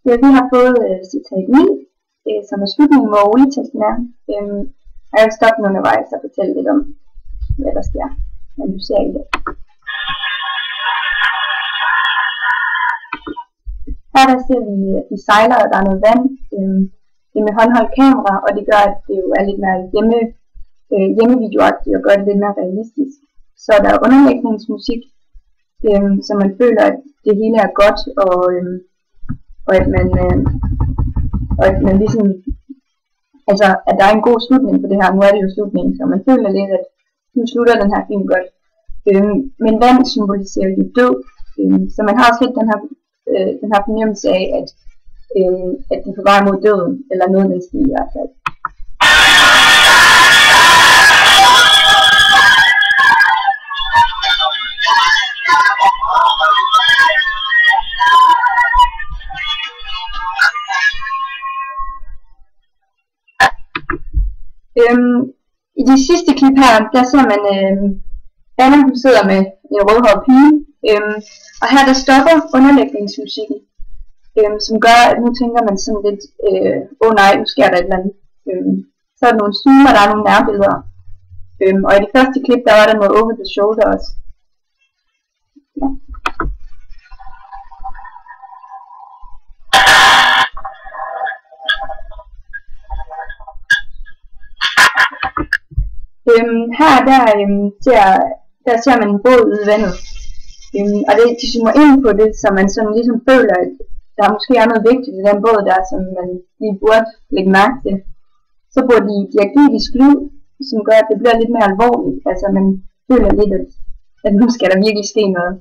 Ja, vi har fået citat 9, som er slutningen, hvor olietesten er. Og jeg vil stoppe nu undervejs og fortælle lidt om, hvad der sker, når du ser i det. Her der ser vi, at de sejler, og der er noget vand. Det er med håndholdt kamera, og det gør, at det jo er lidt mere hjemmevideoagtigt og gør det lidt mere realistisk. Så der er underlægningsmusik, så man føler, at det hele er godt, og at man ligesom, altså at der er en god slutning på det her. Nu er det jo slutningen, så man føler lidt, at nu slutter den her film godt. Men vand symboliserer jo død, så man har også lidt den her fornemmelse af, at de er på vej mod døden, eller noget næsten i hvert fald. I de sidste klip her, der ser man Anna, hun sidder med en rødhåret pige, og her der stopper underlægningsmusikken, som gør, at nu tænker man sådan lidt, nej, nu sker der et eller andet. Så er der nogle zoomer, der er nogle nærbilleder, og i det første klip, der var der noget over the shoulder også. Ja. Her der ser man en båd ude i vandet, og de zoomer ind på det, så man sådan ligesom føler, at der måske er noget vigtigt i den båd der, som man lige burde lægge mærke til. Så bruger de diagetisk lyd, som gør, at det bliver lidt mere alvorligt, altså man føler lidt, at nu skal der virkelig ske noget.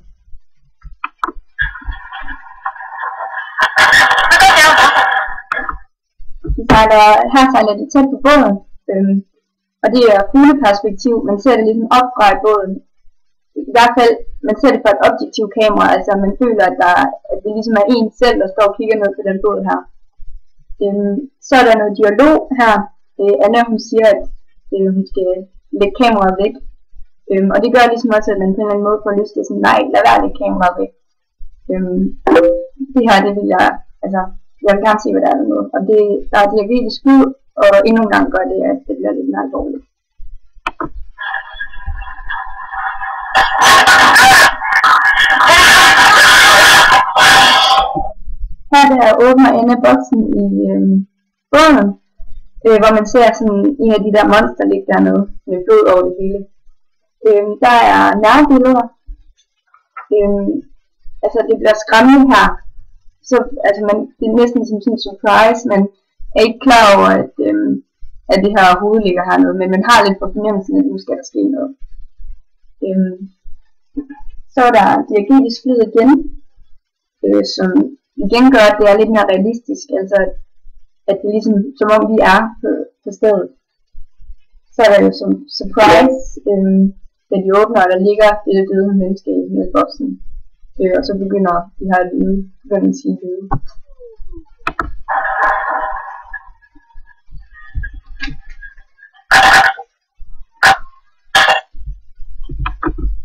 Her sejler de tæt på båden, og det er fugleperspektiv. Man ser det ligesom op fra i båden. I hvert fald, man ser det fra et objektivt kamera, altså man føler, at det ligesom er en selv, der står og kigger ned på den båd her. Så er der noget dialog her. Anna, hun siger, at hun skal lægge kameraet væk. Og det gør ligesom også, at man på en eller anden måde får lyst til sådan, nej, lad være at lægge kameraet væk. Det her, det vil jeg, altså, jeg vil gerne se, hvad der er noget. Og der er diagetisk lyd, og endnu en gang gør det, at det bliver lidt mere alvorligt. Her der åbner Anna boksen i båden, hvor man ser sådan en af de der monster ligge dernede med blod over det hele. Der er nærbilleder. Altså det bliver skræmmende her. Så altså det er næsten som sådan en surprise, man er ikke klar over, at det her overhovedet ligger hernede, men man har lidt på fornemmelsen, at nu skal der ske noget. Så er der diagetisk lyd igen, som igen gør, at det er lidt mere realistisk, altså at det er ligesom, som om vi er på stedet. Så er der jo som surprise, da de åbner, og der ligger det døde menneske i boksen, og så begynder de her lyde, begynder at sige lyde.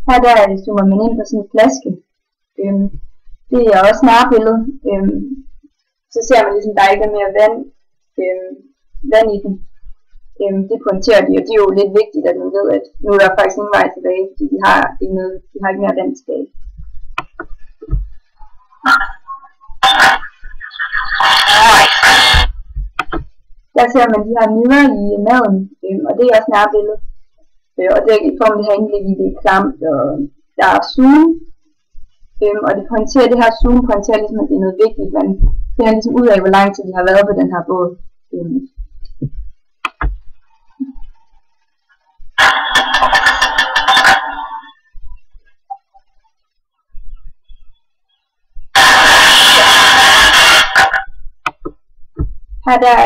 Her der zoomer man ind på sådan en flaske. Det er også nærbillede. Så ser man ligesom, der ikke er mere vand i den. Det pointerer de, og det er jo lidt vigtigt, at man ved, at nu er der faktisk ingen vej tilbage, fordi de har ikke mere vand tilbage. Der ser man de her midler i maden, og det er også nærbillede. Og det er i form af det her indblik i, det er klamt, og der er zoom. Og det her zoom pointerer ligesom, at det er noget vigtigt. Man finder ligesom ud af, hvor lang tid de har været på den her båd. Her der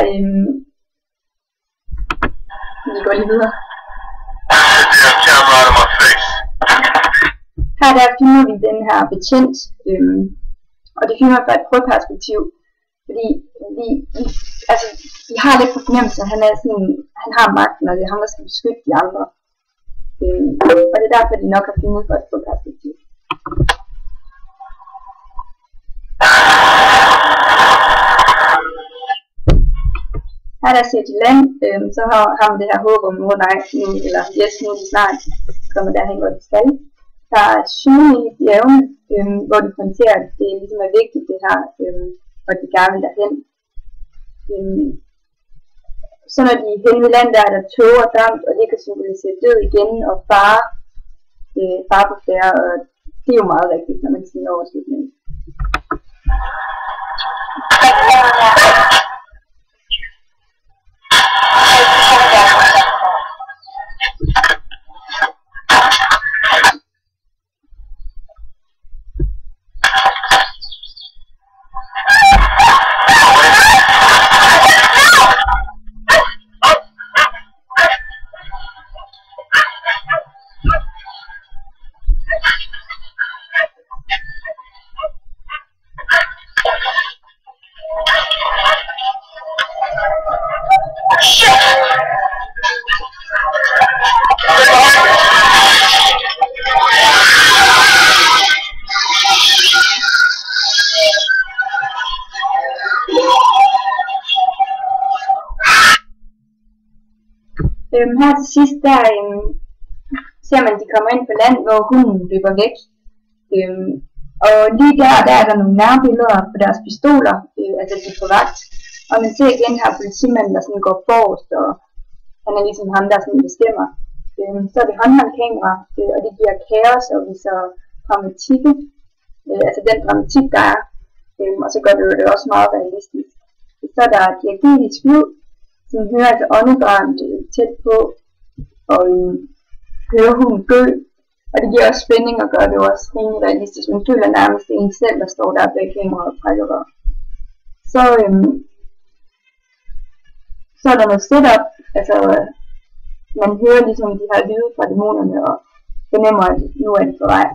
vi går lige videre. Her der filmer vi den her betjent, og det filmer fra et prøveperspektiv, fordi de har lidt på fornemmelse, at han har magten, og det er ham, der skal beskytte de andre. Og det er derfor, de nok har filmet fra et prøveperspektiv. Her der ser til land, så har man det her håb om, nej, nu, eller yes, nu er de snart kommer derhen, hvor de skal. Der er syge i bjergene, hvor de pointerer, at det ligesom er vigtigt det her, og de gerne vil derhen. Så når de er hen ved land, der er der tåge og damp, og det kan symbolisere død igen, og far på færre, og det er jo meget rigtigt, når man siger overslutningen. Her til sidst, der ser man, at de kommer ind på land, hvor hunden løber væk. Og lige der er der nogle nærbilleder på deres pistoler, altså de er på vagt. Og man ser igen her politimanden, der sådan går forrest, og han er ligesom ham, der sådan bestemmer. Så er det håndholdt kamera, og det giver kaos og viser dramatikken, altså den dramatik, der er. Og så gør det også meget realistisk. Så er der diagetisk lyd, som hører altså åndedræt tæt på, og hører hun gø, og det giver også spænding og gør det også rimelig realistisk. Man føler nærmest en selv, der står der bag kameraet og trækker op. Så er der noget setup, altså man hører ligesom de her lyde fra dæmonerne og fornemmer, at nu er det på vej.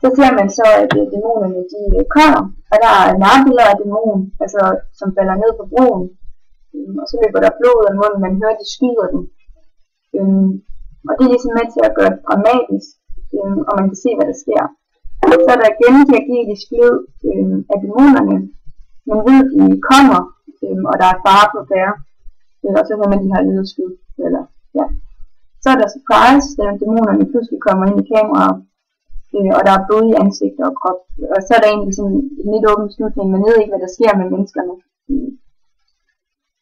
Så ser man så, at dæmonerne de kommer, og der er nærbilleder af dæmonen, altså som falder ned på broen. Og så løber der blod af munden, man hører, de skyder den. Og det er ligesom med til at gøre det dramatisk, og man kan se, hvad der sker. Så er der igen diagetisk lyd af dæmonerne. Man ved, at de kommer, og der er fare på færre. Og så hører man de her lydskud. Ja. Så er der surprise, da dæmonerne pludselig kommer ind i kameraet, og der er blod i ansigt og krop. Og så er der egentlig sådan en lidt åben slutning, man ved ikke, hvad der sker med menneskerne.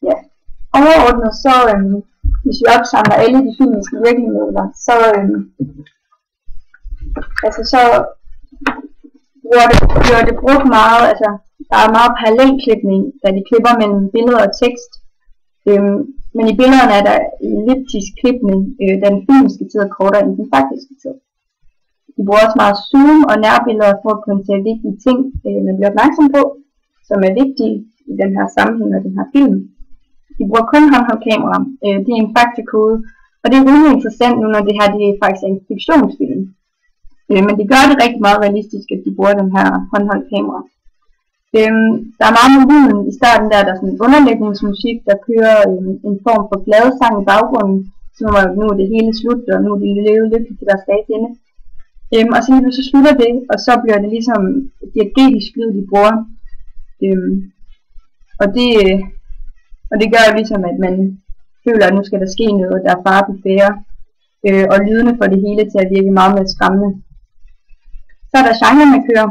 Ja. Overordnet så, hvis vi opsamler alle de filmiske virkemidler, så bliver det brugt meget, altså der er meget parallelklipning, da de klipper mellem billeder og tekst. Men i billederne er der elliptisk klipning, da den filmiske tid er kortere end den faktiske tid. De bruger også meget zoom og nærbilleder for at pointere vigtige ting, man bliver opmærksom på, som er vigtige i den her sammenhæng og den her film. De bruger kun håndholdt kamera. Det er en faktakode, og det er rimelig interessant nu, når det her det er faktisk en fiktionsfilm. Men det gør det rigtig meget realistisk, at de bruger den her håndholdt kamera. Der er meget med lyden. I starten der er der sådan en underlægningsmusik, der kører en form for gladesang i baggrunden, som om nu er det hele slut, og nu er det levet lykkeligt til deres dags ende. Og så slutter det, og så bliver det ligesom diagetisk lyd, de bruger. Og det gør ligesom, at man føler, at nu skal der ske noget, der er fare på færre, og lydene får det hele til at virke meget mere skræmmende. Så er der genremarkører.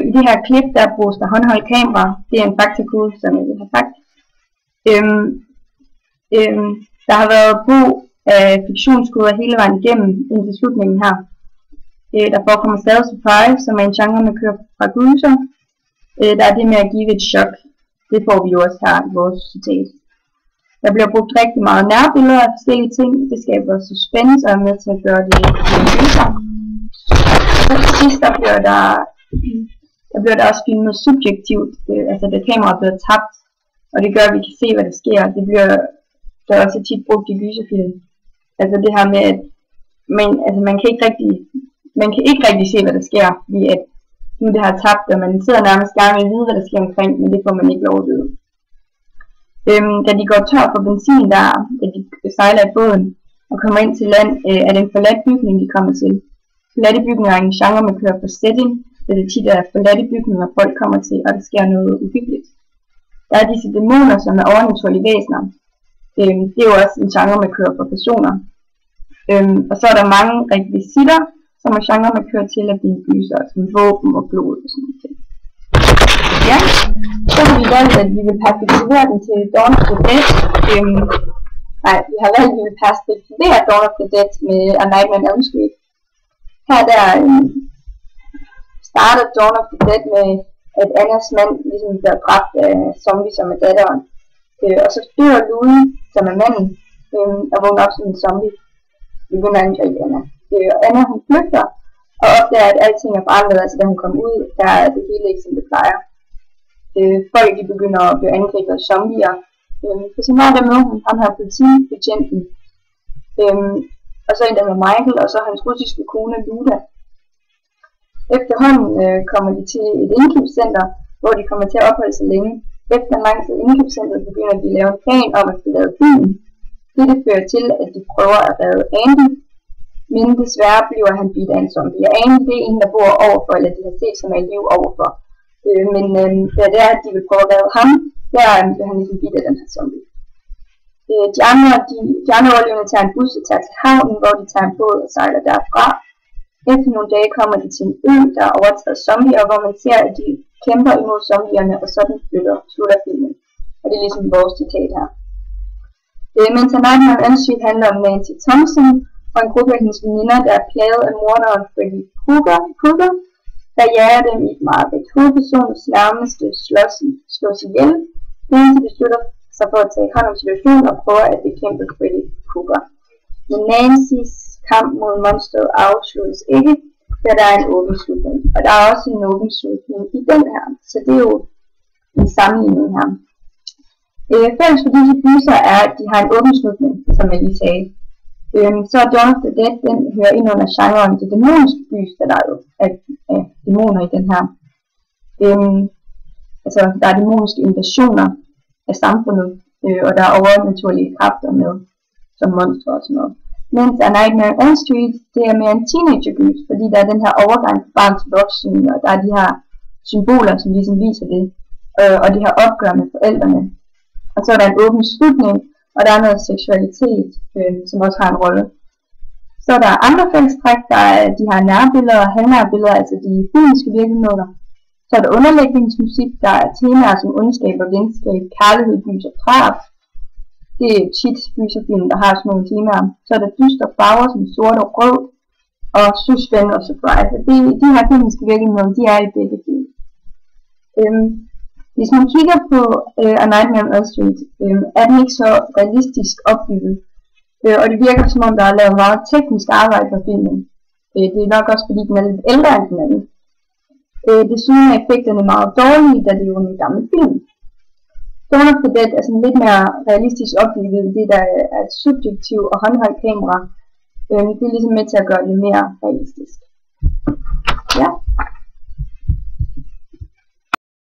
I det her klip, der bruges der håndholdt kamera. Det er en faktakode, som jeg har sagt. Der har været brug af fiktionskoder hele vejen igennem indtil slutningen her. Der forekommer stadig surprise, som er en genremarkør fra Gruser. Der er det med at give et chok. Det får vi jo også her i vores citat. Der bliver brugt rigtig meget nærbilleder af forskellige ting. Det skaber suspense og er med til at gøre det lysere. Så til sidst der bliver der også filmet subjektivt, altså da kameraet bliver tabt, og det gør, at vi kan se, hvad der sker. Der er også tit brugt i gyserfilm. Altså det her med, at man kan ikke rigtig se, hvad der sker, fordi at nu det har tabt, og man sidder nærmest gerne og vide, hvad der sker omkring, men det får man ikke lov at vide. Da de går tør for benzin, da de sejler i båden og kommer ind til land, er det en forladt bygning, de kommer til. Forladte bygninger er en genre, man kører for setting, da det tit er forladte bygninger, folk kommer til, og der sker noget uhyggeligt. Der er disse dæmoner, som er overnaturlige væsener. Det er jo også en genre, man kører for personer. Og så er der mange rekvisitter, som er genre, man kører til at blive gyser, som våben og blod og sådan noget. Ja, så har vi valgt, at vi vil perspektivere den til Dawn of the Dead. Vi har valgt, at vi vil perspektivere Dawn of the Dead med A Nightmare on Elm Street. Her der starter Dawn of the Dead med, at Annas mand ligesom bliver dræbt af zombies som er datteren. Og så dør Louis, som er manden, og vågner op som en zombie. Begynder at angribe Anna. Og Anna hun flygter, og opdager, at alting er forandret. Altså da hun kommer ud, der er det hele ikke som det plejer. Folk de begynder at blive angrebet af zombier. For så meget der møder hun ham her politibetjenten. Og så en der hedder Michael, og så hans russiske kone Luda. Efterhånden kommer de til et indkøbscenter, hvor de kommer til at opholde sig længe. Efter en lang tid i indkøbscenteret begynder de at lave en plan om at forlade byen. Dette fører til, at de prøver at redde Andy, men desværre bliver han bidt af en zombie. Og Andy det er en, der bor overfor, eller de har set som er liv overfor. Men det er at de vil prøve at redde ham, der bliver han ligesom bidt af den her zombie. De andre overlevende tager en bus og tager til havnen, hvor de tager en båd og sejler derfra. Efter nogle dage kommer de til en ø, der er overtaget zombier, hvor man ser, at de kæmper imod zombierne, og sådan slutter filmen. Og det er ligesom vores citat her. Mens A Nightmare on Elm Street handler om Nancy Thompson og en gruppe af hendes veninder, der er plaget af morderen Freddy Krueger, der jager dem i et mareridt. Hovedpersonens nærmeste slås ihjel, Nancy beslutter sig for at tage hånd om situationen og prøver at bekæmpe Freddy Krueger. Men Nancys kamp mod monsteret afsluttes ikke, da der er en åben slutning. Og der er også en åben slutning i den her, så det er jo en sammenligning her. Fælles for disse gyser er, at de har en åben slutning, som jeg lige sagde. Så Dawn of the Dead, den hører ind under genren til dæmoniske gys, da der er jo dæmoner i den her. Altså, der er dæmoniske invasioner af samfundet, og der er overnaturlige kræfter med, som monstre og sådan noget. Mens A Nightmare on Elm Street, det er mere en teenagergys, fordi der er den her overgang fra barn til voksen, og der er de her symboler, som ligesom viser det, og de her opgør med forældrene. Og så er der en åben slutning, og der er noget seksualitet, som også har en rolle. Så er der andre fællestræk, der er de her nærbilleder og halvnærbilleder, altså de filmiske virkemidler. Så er der underlægningsmusik, der er temaer som ondskab og venskab, kærlighed, gys og drab. Det er tit gyserfilm, der har sådan nogle temaer. Så er der dystre farver som sort og rød, og suspense og surprise. De her filmiske virkemidler, de er i begge film. Hvis man kigger på A Nightmare on Elm Street, er den ikke så realistisk opbygget. Og det virker som om, der er lavet meget teknisk arbejde for filmen. Det er nok også fordi, den er lidt ældre end den anden. Desuden er effekterne meget dårlige, da det er jo en gammel film. Dawn of the Dead er sådan lidt mere realistisk opbygget, det der er et subjektivt og håndholdt kamera. Det er ligesom med til at gøre det mere realistisk.